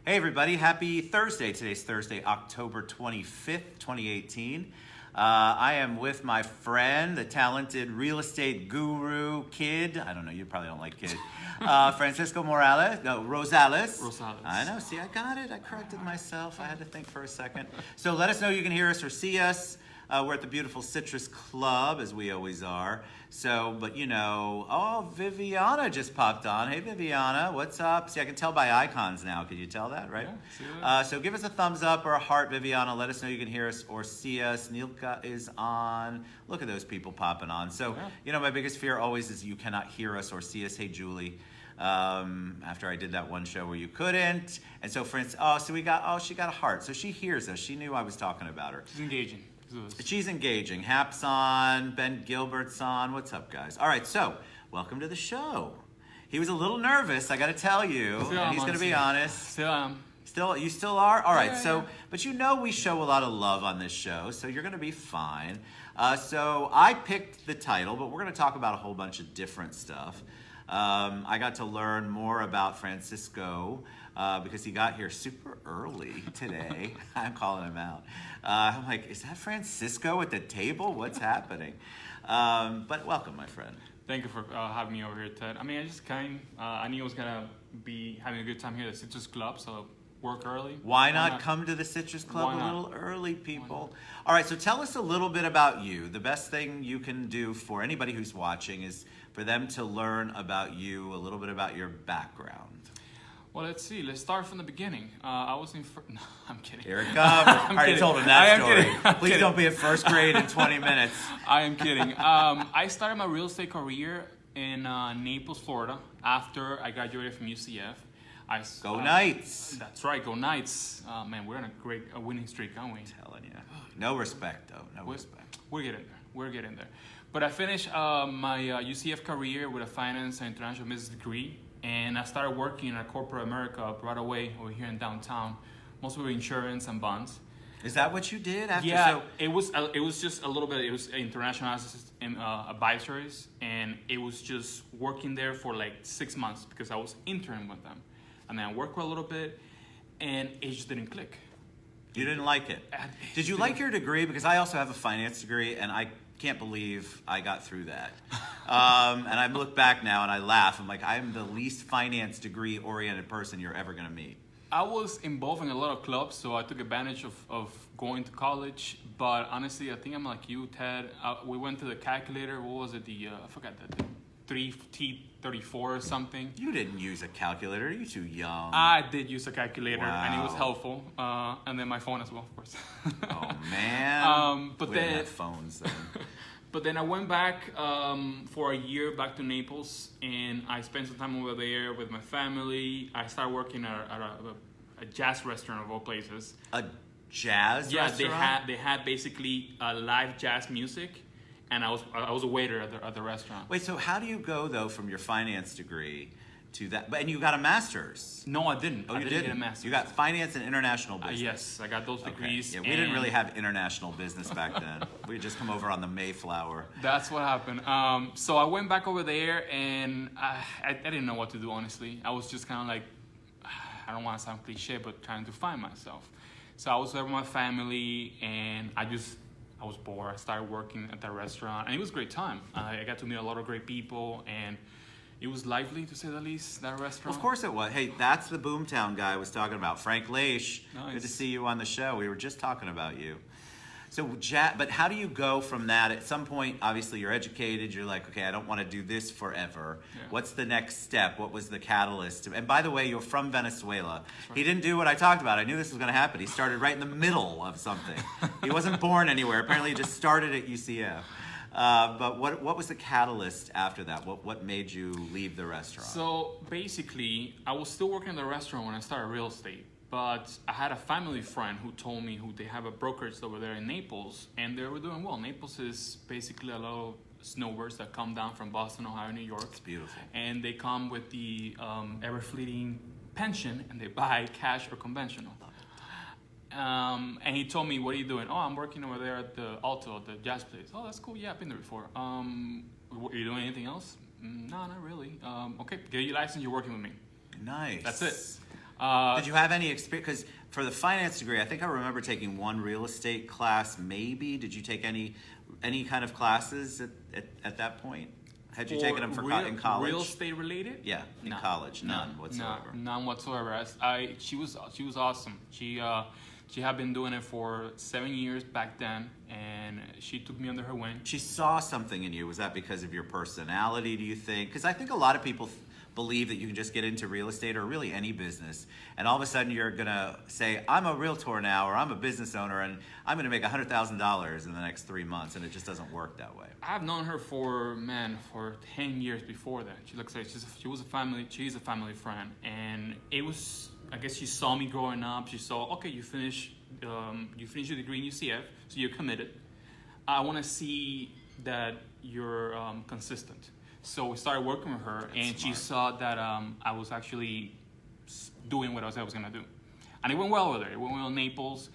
Hey everybody, happy Thursday. Today's Thursday, October 25th, 2018. I am with my friend, the talented real estate guru, kid. I don't know, you probably don't like kid. Francisco Rosales. Rosales. I know, see, I got it. I corrected myself. I had to think for a second. So let us know you can hear us or see us. We're at the beautiful Citrus Club, as we always are. So, but you know, oh, Viviana just popped on. Hey, Viviana, what's up? See, I can tell by icons now. Can you tell that, right? Yeah, see that. So give us a thumbs up or a heart, Viviana. Let us know you can hear us or see us. Nilka is on. Look at those people popping on. So, you know, my biggest fear always is you cannot hear us or see us. Hey, Julie. After I did that one show where you couldn't. And so, for instance, she got a heart. So she hears us. She knew I was talking about her. She's engaging. She's engaging. Hap's on. Ben Gilbert's on. What's up, guys? All right, so welcome to the show. He was a little nervous, I got to tell you. And he's going to be honest. Still am. You still are? All right, Yeah. but you know we show a lot of love on this show, so you're going to be fine. So I picked the title, but we're going to talk about a whole bunch of different stuff. I got to learn more about Francisco because he got here super early today. I'm calling him out. I'm like, is that Francisco at the table? What's happening? But welcome, my friend. Thank you for having me over here, Ted. I mean, I just came. I knew I was going to be having a good time here at the Citrus Club, so work early. Why not come to the Citrus Club a little early, people? All right, so tell us a little bit about you. The best thing you can do for anybody who's watching is for them to learn about you, a little bit about your background. Well, let's see. Let's start from the beginning. I was in... No, I'm kidding. Here it comes. I already told him that story. Please kidding. don't be at first grade in 20 minutes. I am kidding. I started my real estate career in Naples, Florida, after I graduated from UCF. Go Knights. That's right, go Knights. Man, we're on a winning streak, aren't we? I'm telling you. No respect, though. No respect. We're getting there. But I finished my UCF career with a finance and international business degree, and I started working in corporate America right away over here in downtown, mostly with insurance and bonds. Is that what you did after? Yeah, it was just a little bit. It was international advisories, and it was just working there for like 6 months because I was interning with them. And then I worked for a little bit, and it just didn't click. You didn't like it? Did you like your degree? Because I also have a finance degree, and I can't believe I got through that. And I look back now, and I laugh. I'm like, I'm the least finance degree-oriented person you're ever going to meet. I was involved in a lot of clubs, so I took advantage of going to college. But honestly, I think I'm like you, Ted. We went to the calculator. What was it? I forgot the 3T34 or something. You didn't use a calculator. You're too young. I did use a calculator, Wow. and it was helpful. And then my phone as well, of course. Oh man. But we then didn't have phones then. But then I went back for a year back to Naples, and I spent some time over there with my family. I started working at a jazz restaurant of all places. A jazz restaurant? Yeah, they had basically live jazz music, and I was a waiter at the restaurant. Wait, so how do you go though from your finance degree to that? And you got a master's. No, I didn't. Oh, I you didn't didn't get a master's. You got finance and international business. Yes, I got those degrees. Okay. Yeah, we didn't really have international business back then. We had just come over on the Mayflower. That's what happened. So I went back over there, and I didn't know what to do, honestly. I was just kind of like, I don't want to sound cliche, but trying to find myself. So I was there with my family, and I was bored. I started working at that restaurant, and it was a great time. I got to meet a lot of great people, and it was lively, to say the least, that restaurant. Of course it was. Hey, that's the Boomtown guy I was talking about. Frank Leish. Nice. Good to see you on the show. We were just talking about you. So, but how do you go from that? At some point, obviously, you're educated. You're like, okay, I don't want to do this forever. Yeah. What's the next step? What was the catalyst? And by the way, you're from Venezuela. Right. He didn't do what I talked about. I knew this was going to happen. He started right in the middle of something. He wasn't born anywhere. Apparently, he just started at UCF. But what was the catalyst after that? What made you leave the restaurant? So basically, I was still working in the restaurant when I started real estate. But I had a family friend who told me they have a brokerage over there in Naples, and they were doing well. Naples is basically a lot of snowbirds that come down from Boston, Ohio, New York. It's beautiful. And they come with the ever-fleeting pension, and they buy cash or conventional. And he told me, what are you doing? Oh, I'm working over there at the Alto, at the jazz place. Oh, that's cool. Yeah, I've been there before. Are you doing anything else? No, not really. Okay, get your license. You're working with me. Nice. That's it. Did you have any experience? Because for the finance degree, I think I remember taking one real estate class, maybe. Did you take any kind of classes at that point? Had you taken them in college? Real estate related? Yeah, in college, none whatsoever. None whatsoever. She was awesome. She had been doing it for 7 years back then, and she took me under her wing. She saw something in you. Was that because of your personality, do you think? Because I think a lot of people believe that you can just get into real estate or really any business, and all of a sudden you're going to say, I'm a realtor now, or I'm a business owner, and I'm going to make $100,000 in the next 3 months, and it just doesn't work that way. I've known her for 10 years before that. She's a family friend, and it was, I guess she saw me growing up. She saw, okay, you finish your degree in UCF, so you're committed. I want to see that you're consistent. So we started working with her, and she saw that I was actually doing what I was going to do. And it went well with her. It went well in Naples.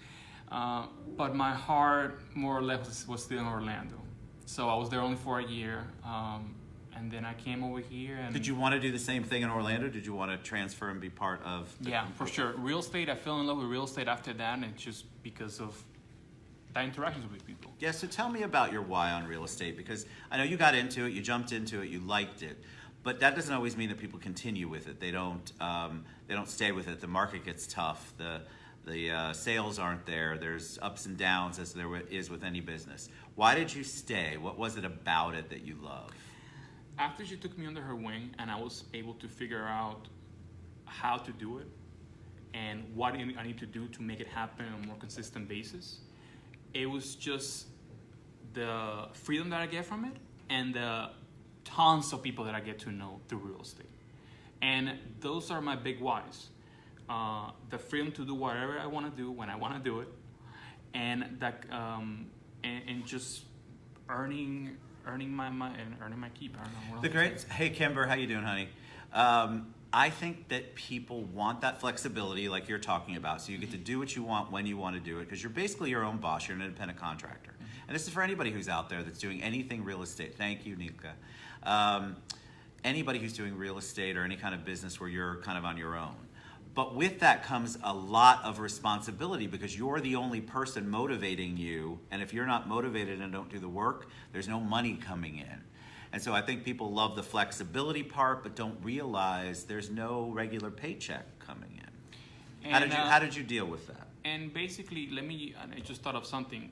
But my heart, more or less, was still in Orlando. So I was there only for a year. And then I came over here. And did you want to do the same thing in Orlando? Did you want to transfer and be part of Yeah, for sure. Real estate, I fell in love with real estate after that, and it's just because of the interactions with people. Yeah, so tell me about your why on real estate, because I know you got into it, you jumped into it, you liked it, but that doesn't always mean that people continue with it. They don't stay with it. The market gets tough. The sales aren't there. There's ups and downs, as there is with any business. Why did you stay? What was it about it that you love? After she took me under her wing and I was able to figure out how to do it and what I need to do to make it happen on a more consistent basis, it was just the freedom that I get from it and the tons of people that I get to know through real estate. And those are my big whys. The freedom to do whatever I want to do when I want to do it, and that and just earning my keep. I don't know. Hey Kimber, how you doing, honey? I think that people want that flexibility like you're talking about. So you get to do what you want when you want to do it, because you're basically your own boss. You're an independent contractor. And this is for anybody who's out there that's doing anything real estate. Thank you, Nika. Anybody who's doing real estate or any kind of business where you're kind of on your own. But with that comes a lot of responsibility, because you're the only person motivating you. And if you're not motivated and don't do the work, there's no money coming in. And so I think people love the flexibility part, but don't realize there's no regular paycheck coming in. And, how did you deal with that? And basically, I just thought of something.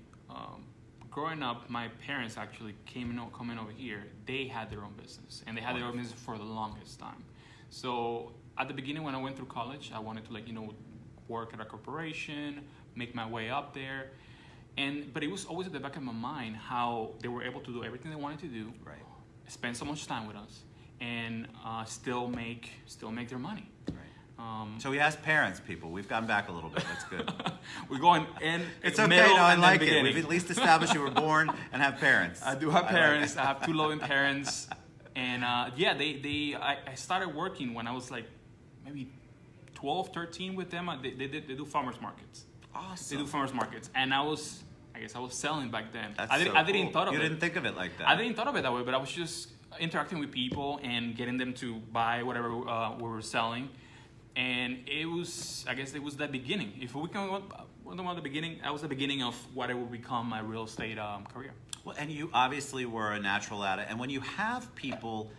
Growing up, my parents actually coming over here, they had their own business. And they had their own business for the longest time. So at the beginning, when I went through college, I wanted to work at a corporation, make my way up there. But it was always at the back of my mind how they were able to do everything they wanted to do. Right. Spend so much time with us, and still make their money. Right. So he has parents, people. We've gone back a little bit. That's good. We're going in. It's okay. Middle No, I and like then it. beginning. We've at least established you were born and have parents. I do have parents. I have two loving parents, and I started working when I was like maybe 12, 13 with them. They do farmers markets. Awesome. They do farmers markets, and I guess I was selling back then. That's I didn't cool. thought of You it. didn't think of it like that. I didn't thought of it that way, but I was just interacting with people and getting them to buy whatever we were selling. And it was the beginning. If we can the beginning, that was the beginning of what it would become my real estate career. Well, and you obviously were a natural at it. And when you have people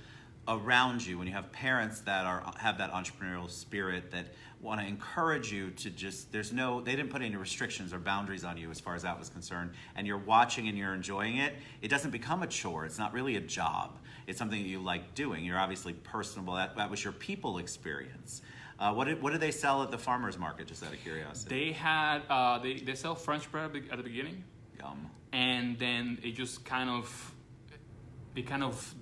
around you, when you have parents that have that entrepreneurial spirit that want to encourage you to just, they didn't put any restrictions or boundaries on you as far as that was concerned, and you're watching and you're enjoying it, it doesn't become a chore. It's not really a job. It's something that you like doing. You're obviously personable. That was your people experience. What did they sell at the farmers market, just out of curiosity? They had, they sell French bread at the beginning. Yum. And then it just kind of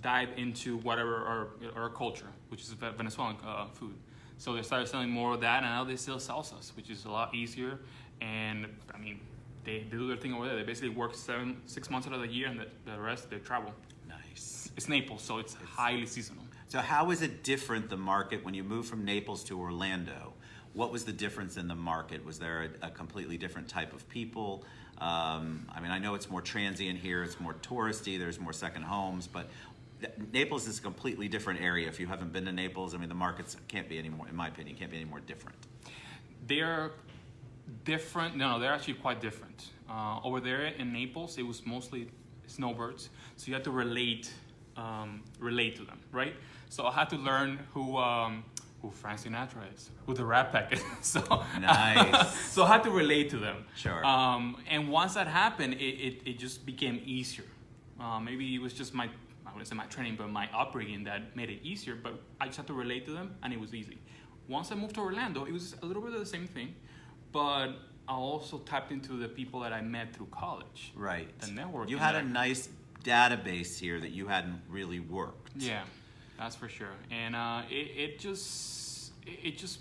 dived into whatever our culture, which is Venezuelan food. So they started selling more of that, and now they sell salsas, which is a lot easier. And I mean, they do their thing over there. They basically work 6 months out of the year, and the rest they travel. Nice. It's Naples, so it's highly seasonal. So how is it different, the market, when you moved from Naples to Orlando? What was the difference in the market? Was there a completely different type of people? I mean, I know it's more transient here, it's more touristy, there's more second homes, but Naples is a completely different area. If you haven't been to Naples, I mean, the markets can't be any more, in my opinion, can't be any more different. They're different. No, they're actually quite different. Over there in Naples, it was mostly snowbirds, so you had to relate to them, right? So I had to learn who Frank Sinatra is, who the Rat Pack is. So Nice. so I had to relate to them. Sure. And once that happened, it just became easier. Maybe it was just I wouldn't say my training, but my upbringing that made it easier. But I just had to relate to them, and it was easy. Once I moved to Orlando, it was a little bit of the same thing, but I also tapped into the people that I met through college. Right. The networking. You had a nice database here that you hadn't really worked. Yeah, that's for sure. And it just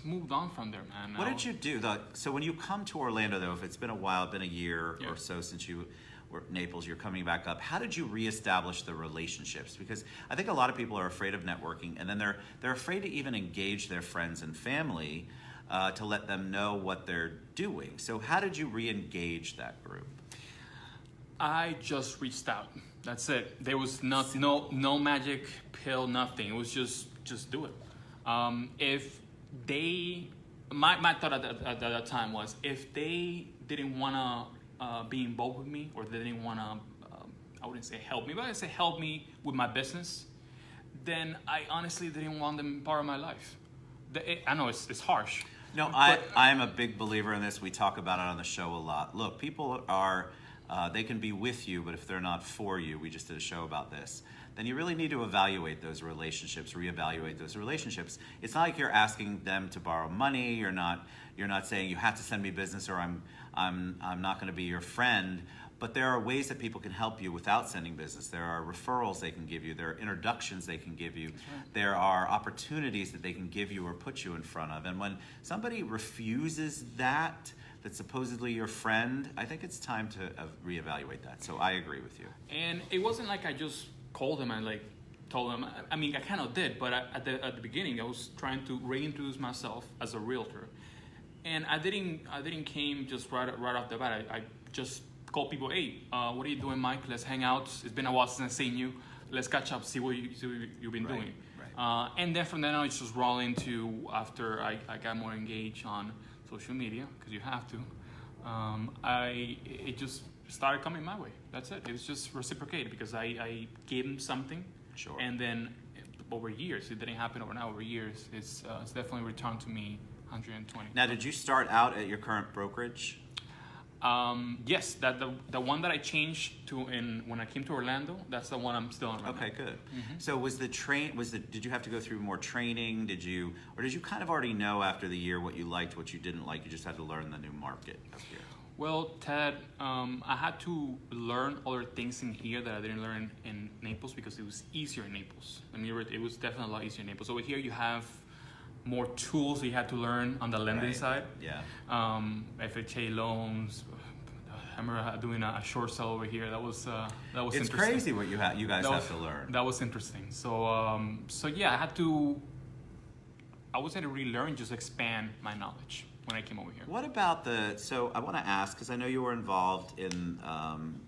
moved on from there, man. What did you do? So when you come to Orlando, though, if it's been a while, been a year Yeah. or so since you were at Naples, you're coming back up. How did you reestablish the relationships? Because I think a lot of people are afraid of networking, and then they're afraid to even engage their friends and family to let them know what they're doing. So how did you re-engage that group? I just reached out. That's it. There was no magic pill, nothing. It was just do it. If they, my thought at that time was, if they didn't want to be involved with me, or they didn't want to, I wouldn't say help me, but I'd say help me with my business, then I honestly didn't want them part of my life. I know it's harsh. No, I'm a big believer in this. We talk about it on the show a lot. Look, people are, they can be with you, but if they're not for you, we just did a show about this, then you really need to evaluate those relationships, reevaluate those relationships. It's not like you're asking them to borrow money. You're not saying you have to send me business, or I'm not going to be your friend. But there are ways that people can help you without sending business. There are referrals they can give you. There are introductions they can give you. Right. There are opportunities that they can give you or put you in front of. And when somebody refuses that's supposedly your friend, I think it's time to reevaluate that. So I agree with you. And it wasn't like I just called them and told them. I mean, I kind of did, but at the beginning, I was trying to reintroduce myself as a realtor, and I didn't came just right off the bat. I just called people. Hey, what are you doing, Mike? Let's hang out. It's been a while since I've seen you. Let's catch up. See what you've been doing. Right. And then from then on, it's just rolling to after I got more engaged on social media, because you have to. It just started coming my way. That's it. It was just reciprocated, because I gave them something. Sure. And then over years, it didn't happen overnight. Over years, it's definitely returned to me 120. Now, did you start out at your current brokerage? Yes, the one that I changed to when I came to Orlando, that's the one I'm still on right now. Okay, good. Mm-hmm. So did you have to go through more training? Did you kind of already know after the year what you liked, what you didn't like? You just had to learn the new market up here. Well, Ted, I had to learn other things in here that I didn't learn in Naples, because it was easier in Naples. I mean, it was definitely a lot easier in Naples. Over here, you have more tools you had to learn on the lending side. Yeah. FHA loans. I remember doing a short sale over here. That was It's interesting. crazy what you guys have to learn. That was interesting. So yeah, I was had to relearn, just expand my knowledge when I came over here. What about so I want to ask, because I know you were involved in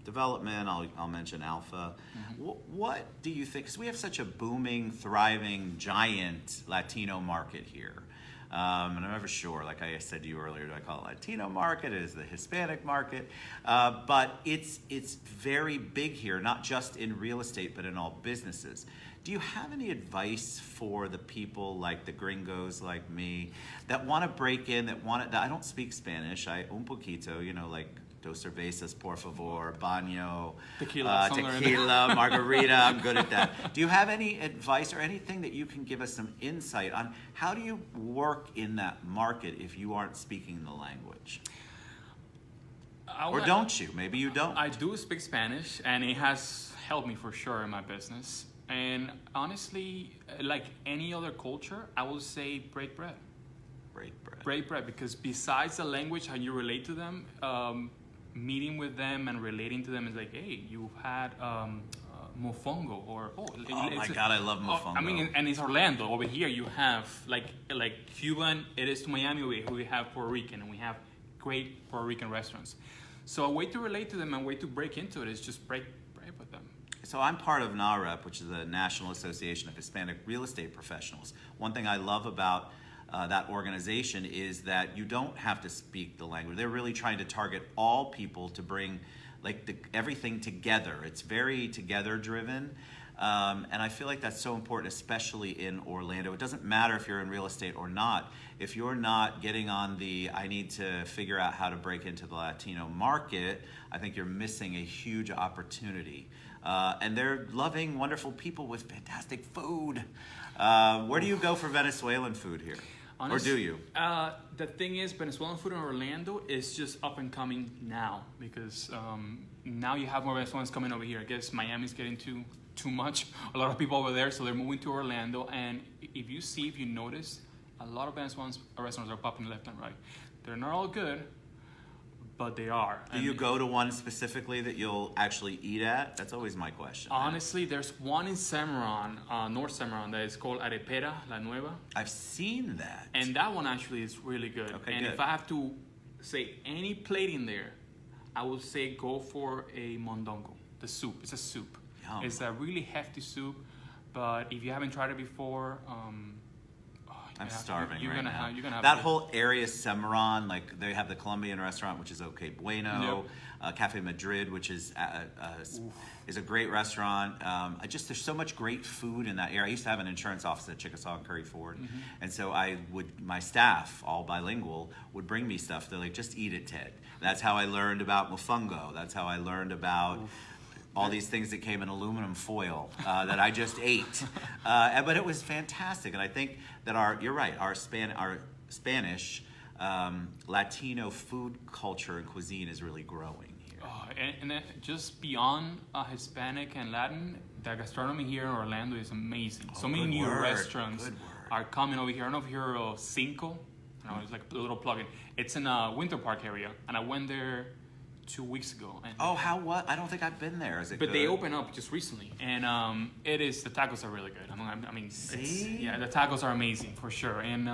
development, I'll mention Alpha. Mm-hmm. What do you think, because we have such a booming, thriving, giant Latino market here. And I'm never sure, like I said to you earlier, do I call it Latino market? Is the Hispanic market? But it's very big here, not just in real estate, but in all businesses. Do you have any advice for the people like the gringos like me that want to break in, that I don't speak Spanish, un poquito, like dos cervezas, por favor, baño, tequila, margarita, I'm good at that. Do you have any advice or anything that you can give us some insight on how do you work in that market if you aren't speaking the language? Or don't you? Maybe you don't. I do speak Spanish, and it has helped me for sure in my business. And honestly, like any other culture, I would say break bread. Break bread, because besides the language, how you relate to them, meeting with them and relating to them is like, hey, you've had mofongo, or oh my God, I love mofongo. I mean, and it's Orlando. Over here, you have like Cuban. It is to Miami. We have Puerto Rican, and we have great Puerto Rican restaurants. So a way to relate to them and a way to break into it is just break bread with them. So I'm part of NAREP, which is the National Association of Hispanic Real Estate Professionals. One thing I love about that organization is that you don't have to speak the language. They're really trying to target all people to bring everything together. It's very together driven. And I feel like that's so important, especially in Orlando. It doesn't matter if you're in real estate or not. If you're not getting on I need to figure out how to break into the Latino market, I think you're missing a huge opportunity. And they're loving, wonderful people with fantastic food. Where do you go for Venezuelan food here? Or do you? The thing is, Venezuelan food in Orlando is just up and coming now because now you have more Venezuelans coming over here. I guess Miami's getting too much. A lot of people over there, so they're moving to Orlando. And if you notice, a lot of Venezuelan restaurants are popping left and right. They're not all good, but they are. Do you go to one specifically that you'll actually eat at? That's always my question. Honestly, there's one in Cimarron, North Cimarron, that is called Arepera La Nueva. I've seen that. And that one actually is really good. Okay, and good. if I have to say any plate in there, I would say go for a mondongo, the soup. It's a soup. Yum. It's a really hefty soup, but if you haven't tried it before, I'm starving you're right gonna now. You're gonna have that it. whole area, Cimarron, like they have the Colombian restaurant, which is Okay Bueno, Cafe Madrid, which is a great restaurant. There's so much great food in that area. I used to have an insurance office at Chickasaw and Curry Ford, and so my staff, all bilingual, would bring me stuff. They're like, just eat it, Ted. That's how I learned about mofongo. That's how I learned about all these things that came in aluminum foil that I just ate. But it was fantastic. And I think that you're right, our Spanish Latino food culture and cuisine is really growing here. And then just beyond Hispanic and Latin, the gastronomy here in Orlando is amazing. So many new restaurants are coming over here. I don't know if you heard of Cinco. No, it's like a little plug-in. It's in a Winter Park area, and I went there 2 weeks ago. And What? I don't think I've been there. Is it But good? they opened up just recently, and the tacos are really good. I mean, See? the tacos are amazing for sure. And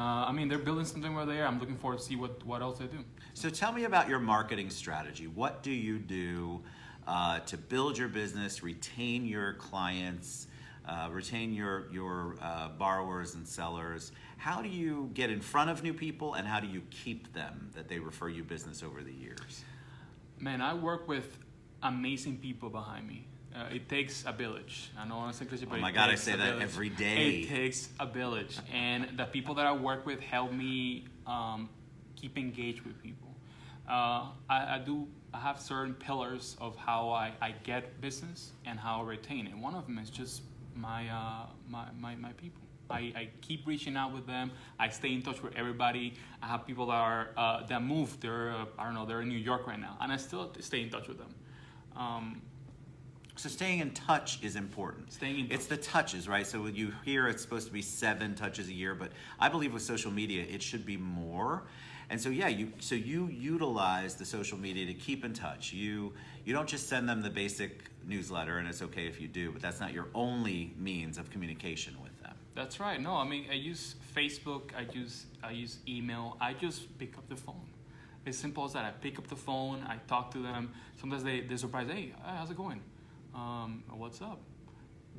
they're building something over there. I'm looking forward to see what else they do. So tell me about your marketing strategy. What do you do to build your business, retain your clients, retain your borrowers and sellers? How do you get in front of new people, and how do you keep them that they refer you business over the years? Man, I work with amazing people behind me. It takes a village. I know it's English, but Oh my it God, I takes say a that village. every day. It takes a village, and the people that I work with help me keep engaged with people. I have certain pillars of how I get business and how I retain it. One of them is just my people. I keep reaching out with them. I stay in touch with everybody. I have people that moved. They're in New York right now, and I still stay in touch with them. So staying in touch is important. It's the touches, right? So when you hear it's supposed to be 7 touches a year, but I believe with social media it should be more. And so you utilize the social media to keep in touch. You don't just send them the basic newsletter, and it's okay if you do, but that's not your only means of communication with them. That's right. No, I mean, I use Facebook. I use email. I just pick up the phone. It's simple as that. I pick up the phone. I talk to them. Sometimes they're surprised. Hey, how's it going? What's up?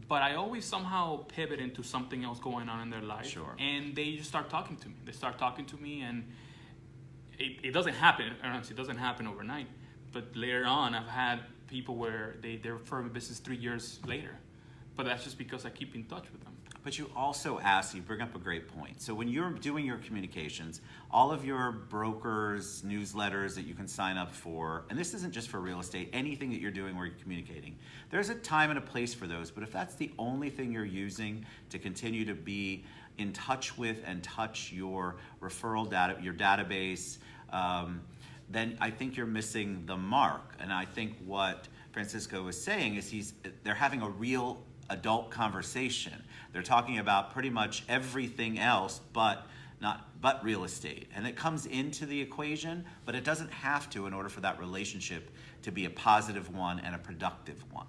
But I always somehow pivot into something else going on in their life. Sure. And they just start talking to me. They start talking to me, and it doesn't happen. Honestly, it doesn't happen overnight. But later on, I've had people where they refer me business 3 years later. But that's just because I keep in touch with them. But you also you bring up a great point. So when you're doing your communications, all of your brokers, newsletters that you can sign up for, and this isn't just for real estate, anything that you're doing where you're communicating, there's a time and a place for those. But if that's the only thing you're using to continue to be in touch with and touch your referral data, your database, then I think you're missing the mark. And I think what Francisco is saying is they're having a real adult conversation. They're talking about pretty much everything else but real estate. And it comes into the equation, but it doesn't have to in order for that relationship to be a positive one and a productive one.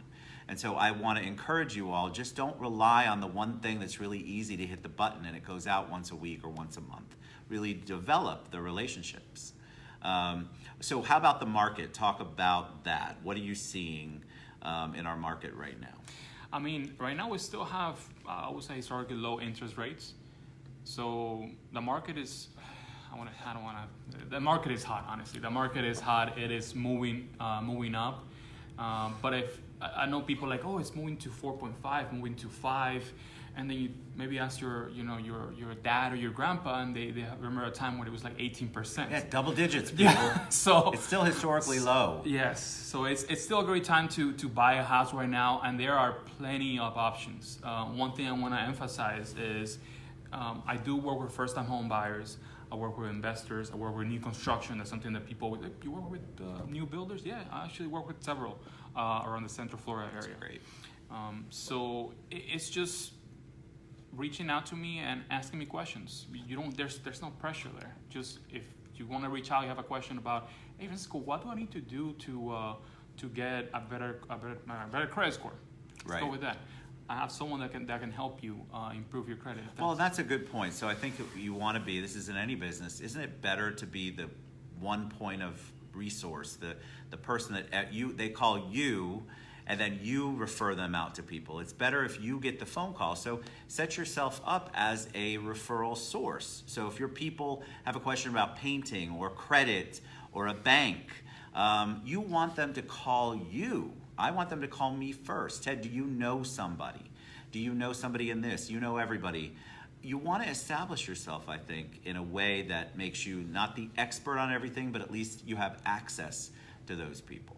And so I want to encourage you all, just don't rely on the one thing that's really easy to hit the button and it goes out once a week or once a month. Really develop the relationships. So how about the market? Talk about that. What are you seeing? in our market right now? I mean, right now we still have, I would say, historically low interest rates. So the market is, the market is hot, honestly. The market is hot. It is moving up. But if, I know people like, oh, it's moving to 4.5, moving to 5. And then you maybe ask your dad or your grandpa, and they remember a time when it was like 18%. Yeah, double digits, people. Yeah, so it's still historically low. Yes, so it's still a great time to buy a house right now, and there are plenty of options. One thing I want to emphasize is I do work with first-time home buyers. I work with investors. I work with new construction. That's something that people like, you work with new builders? Yeah, I actually work with several around the Central Florida area. That's great. So it's just reaching out to me and asking me questions. You don't. There's no pressure there. Just if you want to reach out, you have a question about, hey, Francisco, what do I need to do to get a better credit score? Let's go with that. I have someone that can help you improve your credit. Well, that's a good point. So I think if you want to be, this is in any business, isn't it better to be the one point of resource, the person that they call you, and then you refer them out to people? It's better if you get the phone call. So set yourself up as a referral source. So if your people have a question about painting or credit or a bank, you want them to call you. I want them to call me first. Ted, do you know somebody? Do you know somebody in this? You know everybody. You want to establish yourself, I think, in a way that makes you not the expert on everything, but at least you have access to those people.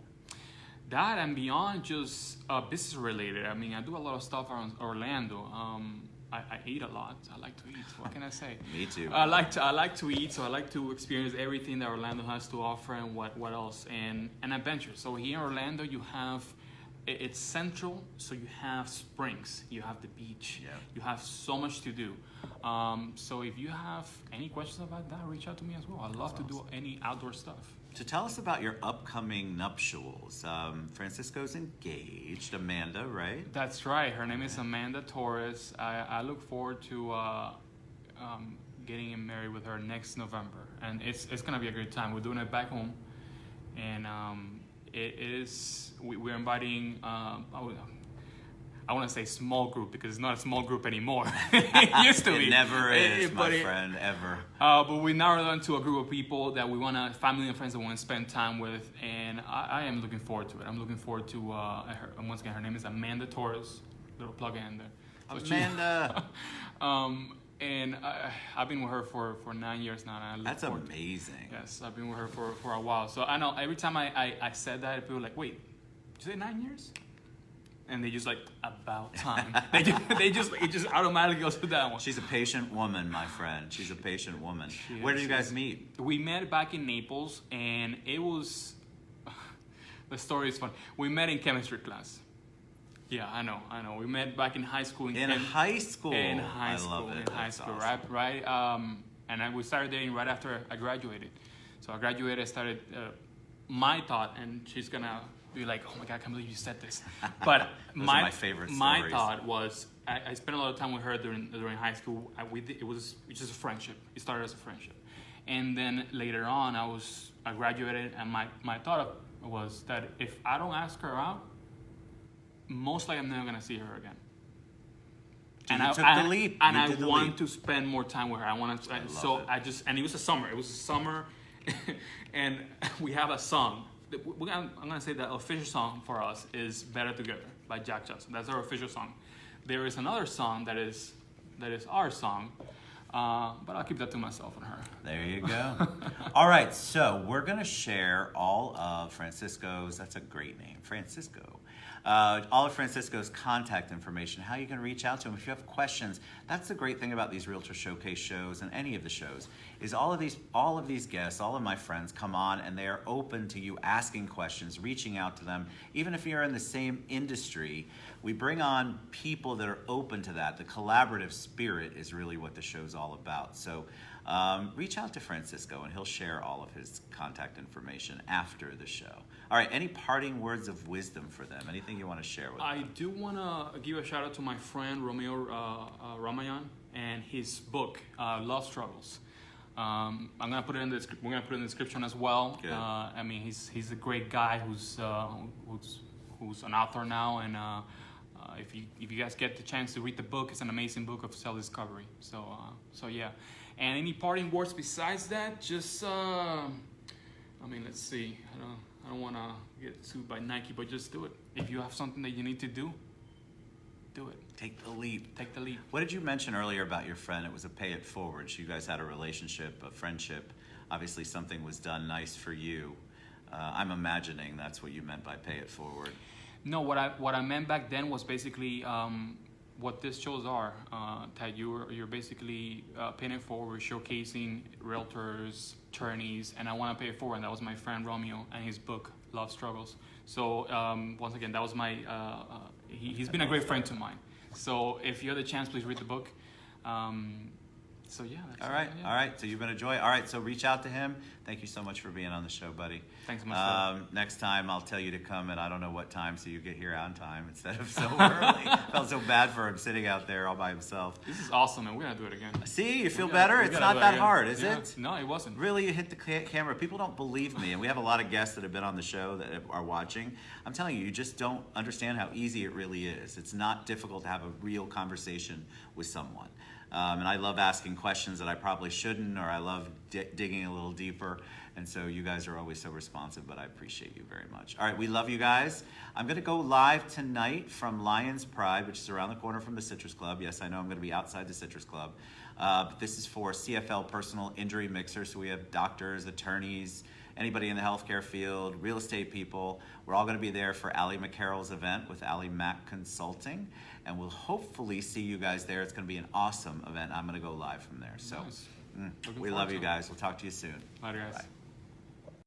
That and beyond just business related. I mean, I do a lot of stuff around Orlando. I eat a lot. I like to eat. What can I say? Me too. I like to eat, so I like to experience everything that Orlando has to offer, and what else, and adventure. So here in Orlando, you have, it's central, so you have springs, you have the beach, you have so much to do. So if you have any questions about that, reach out to me as well. I'd love to do any outdoor stuff. So tell us about your upcoming nuptials. Francisco's engaged, Amanda, right? That's right. Her name is Amanda Torres. I look forward to getting him married with her next November, and it's gonna be a great time. We're doing it back home, and we're inviting. I want to say small group because it's not a small group anymore. It used to be. It never is, my friend, ever. But we narrowed down to a group of people that we want to, family and friends that we want to spend time with, and I am looking forward to it. I'm looking forward to her, and once again, her name is Amanda Torres. Little plug in there. So Amanda. And I've been with her for 9 years now. And That's amazing. Yes, I've been with her for a while. So I know every time I said that, people were like, wait, did you say 9 years? And they just like, about time. it just automatically goes to that one. She's a patient woman, my friend. She's a patient woman. Where did you guys meet? We met back in Naples, and it was, the story is funny. We met in chemistry class. Yeah, I know. We met back in high school. In high school? In high school. I love it. In high school, awesome. Right? And we started dating right after I graduated. So I graduated, I started my thought, and she's gonna be like, oh my God, I can't believe you said this. But my favorite stories. My thought was, I spent a lot of time with her during high school. It was just a friendship. It started as a friendship. And then later on, I graduated, and my thought was that if I don't ask her out, most likely I'm never gonna see her again. So and you took the leap. And I want to spend more time with her. I want to. And it was a summer. It was a summer, and we have a song. I'm gonna say the official song for us is "Better Together" by Jack Johnson. That's our official song. There is another song that is our song, but I'll keep that to myself and her. There you go. All right, so we're gonna share all of Francisco's. That's a great name, Francisco. All of Francisco's contact information, how you can reach out to him if you have questions. That's the great thing about these Realtor Showcase shows and any of the shows, is all of these guests, all of my friends come on and they are open to you asking questions, reaching out to them. Even if you're in the same industry, we bring on people that are open to that. The collaborative spirit is really what the show's all about. So reach out to Francisco and he'll share all of his contact information after the show. All right, any parting words of wisdom for them? Anything you want to share with them? I do want to give a shout out to my friend Romeo Ramayan and his book, Love Struggles. We're gonna put it in the description as well. Good. I mean, he's a great guy who's who's an author now, and if you guys get the chance to read the book, it's an amazing book of self-discovery. So yeah. And any parting words besides that? Just let's see. I don't want to get sued by Nike, but just do it. If you have something that you need to do it. Take the leap. Take the leap. What did you mention earlier about your friend? It was a pay it forward. So you guys had a relationship, a friendship. Obviously, something was done nice for you. I'm imagining that's what you meant by pay it forward. No, what I meant back then was basically what these shows are. That you're basically paying it forward, showcasing realtors, attorneys, and I want to pay it forward. And that was my friend Romeo and his book Love Struggles. So once again, that was my. He's been a great friend to mine. So if you have the chance, please read the book. So yeah. All right. So you've been a joy. All right. So reach out to him. Thank you so much for being on the show, buddy. Thanks so much. Next time I'll tell you to come at I don't know what time, so you get here on time instead of so early. Felt so bad for him sitting out there all by himself. This is awesome, and we're gonna do it again. See, you feel better. It's not that hard, is it? No, it wasn't. Really, you hit the camera. People don't believe me, and we have a lot of guests that have been on the show that are watching. I'm telling you, you just don't understand how easy it really is. It's not difficult to have a real conversation with someone. And I love asking questions that I probably shouldn't, or I love digging a little deeper. And so you guys are always so responsive, but I appreciate you very much. All right, we love you guys. I'm going to go live tonight from Lions Pride, which is around the corner from the Citrus Club. Yes, I know I'm going to be outside the Citrus Club. But this is for CFL Personal Injury Mixer. So we have doctors, attorneys, anybody in the healthcare field, real estate people. We're all going to be there for Allie McCarroll's event with Allie Mack Consulting. And we'll hopefully see you guys there. It's going to be an awesome event. I'm going to go live from there. So nice. we love you guys. We'll talk to you soon. Bye, guys. Bye.